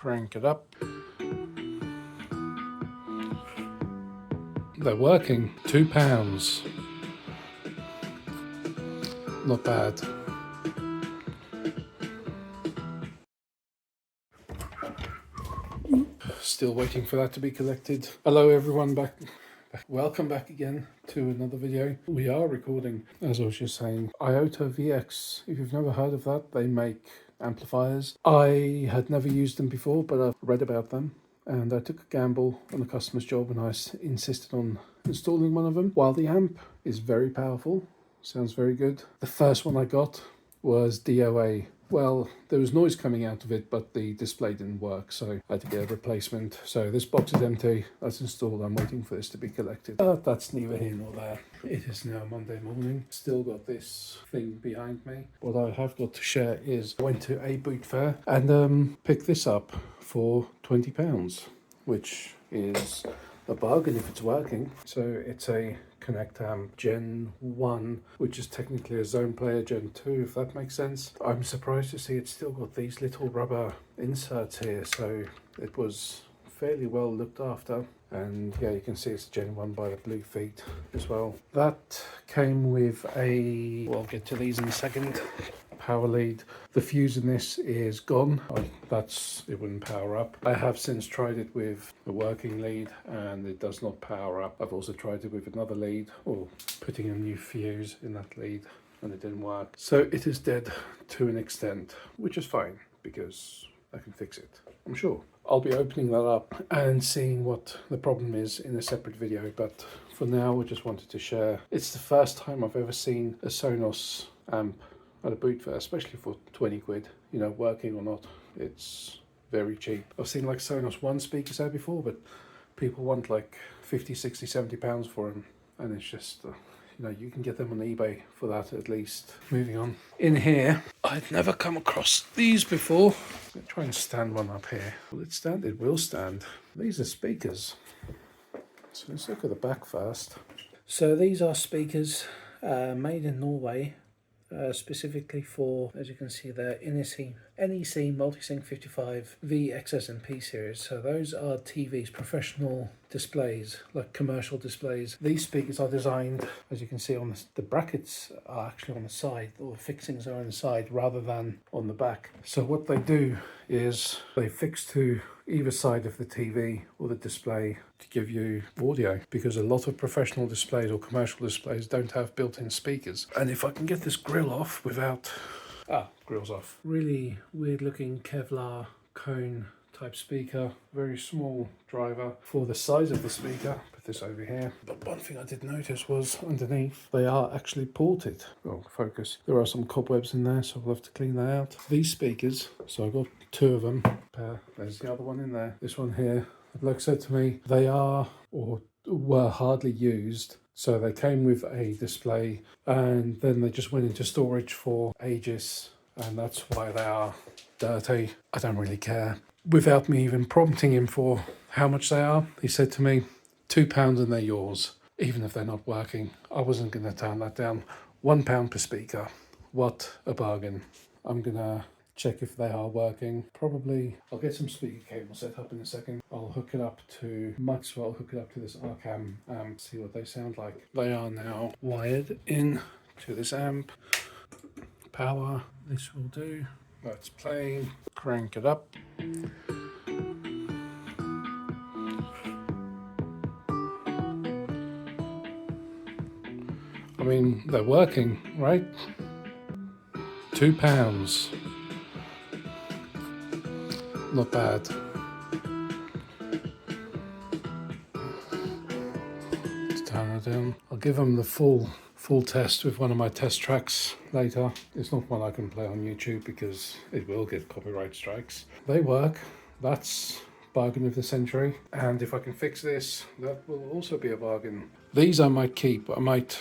Crank it up. They're working. £2. Not bad. Still waiting for that to be collected. Hello everyone, back. Welcome back again to another video. We are recording, as I was just saying, IOTA VX. If you've never heard of that, they make amplifiers. I had never used them before, but I've read about them. And I took a gamble on a customer's job and I insisted on installing one of them. While the amp is very powerful, sounds very good, the first one I got was DOA. Well, there was noise coming out of it, but the display didn't work, so I had to get a replacement. So this box is empty, that's installed, I'm waiting for this to be collected. But that's neither here nor there. It is now Monday morning, still got this thing behind me. What I have got to share is I went to a boot fair and picked this up for £20, which is a bargain if it's working. So it's a Connect Amp Gen 1, which is technically a Zone Player Gen 2, if that makes sense. I'm surprised to see it's still got these little rubber inserts here, so it was fairly well looked after. And yeah, you can see it's Gen 1 by the blue feet as well. That came with a, well, I'll get to these in a second, power lead. The fuse in this is gone. It wouldn't power up. I have since tried it with a working lead and it does not power up. I've also tried it with another lead, or putting a new fuse in that lead, and it didn't work. So it is dead to an extent, which is fine because I can fix it, I'm sure. I'll be opening that up and seeing what the problem is in a separate video, but for now I just wanted to share. It's the first time I've ever seen a Sonos amp at a boot fair, especially for 20 quid, you know, working or not. It's very cheap. I've seen like Sonos One speakers there before, but people want like 50, 60, 70 pounds for them. And it's just, you know, you can get them on eBay for that at least. Moving on. In here, I'd never come across these before. Let's try and stand one up here. Will it stand? It will stand. These are speakers. So let's look at the back first. So these are speakers made in Norway. Specifically for, as you can see there, NEC Multisync 55 VXS and P series. So those are TVs, professional displays, like commercial displays. These speakers are designed, as you can see, on the brackets are actually on the side, or the fixings are on the side rather than on the back. So what they do is they fix to either side of the TV or the display to give you audio, because a lot of professional displays or commercial displays don't have built-in speakers. And if I can get this grill off without... grill's off. Really weird looking Kevlar cone type speaker, very small driver for the size of the speaker. Put this over here. But one thing I did notice was underneath they are actually ported. Oh, focus. There are some cobwebs in there, so I'll have to clean that out. These speakers, so I've got two of them. There's the other one in there. This one here, the bloke said to me, they are or were hardly used. So they came with a display and then they just went into storage for ages, and that's why they are dirty. I don't really care. Without me even prompting him for how much they are, he said to me, £2 and they're yours, even if they're not working. I wasn't going to turn that down. £1 per speaker. What a bargain. I'm going to check if they are working. Probably I'll get some speaker cable set up in a second. I'll hook it up to, might as well hook it up to this Arcam amp, see what they sound like. They are now wired in to this amp. Power, this will do. That's playing. Crank it up. I mean, they're working, right? £2. Not bad. Let's turn it down. I'll give them the full test with one of my test tracks later. It's not one I can play on YouTube because it will get copyright strikes. They work. That's bargain of the century. And if I can fix this, that will also be a bargain. These I might keep. I might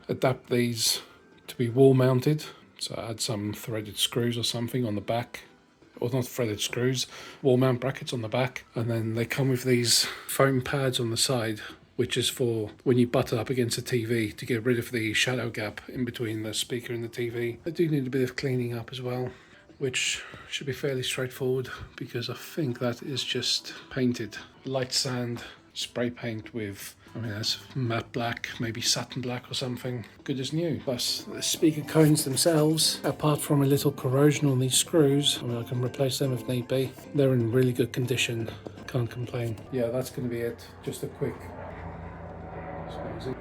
adapt these to be wall mounted. So add some threaded screws or something on the back. Or not threaded screws, wall mount brackets on the back. And then they come with these foam pads on the side, which is for when you butt up against a TV to get rid of the shadow gap in between the speaker and the TV. They do need a bit of cleaning up as well. which should be fairly straightforward because I think that is just painted. Light sand, spray paint with, I mean, that's matte black, maybe satin black or something. Good as new. Plus, the speaker cones themselves, apart from a little corrosion on these screws, I mean, I can replace them if need be. They're in really good condition. Can't complain. Yeah, that's going to be it. Just a quick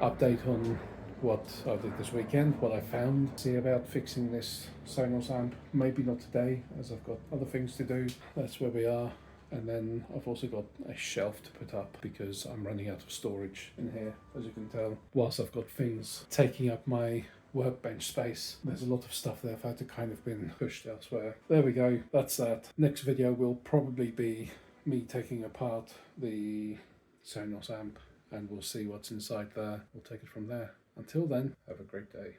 update on what I did this weekend, what I found, see about fixing this Sonos amp. Maybe not today, as I've got other things to do. That's where we are. And then I've also got a shelf to put up because I'm running out of storage in here, as you can tell. Whilst I've got things taking up my workbench space, there's a lot of stuff there I've had to kind of been pushed elsewhere. There we go, that's that. Next video will probably be me taking apart the Sonos amp and we'll see what's inside there. We'll take it from there. Until then, have a great day.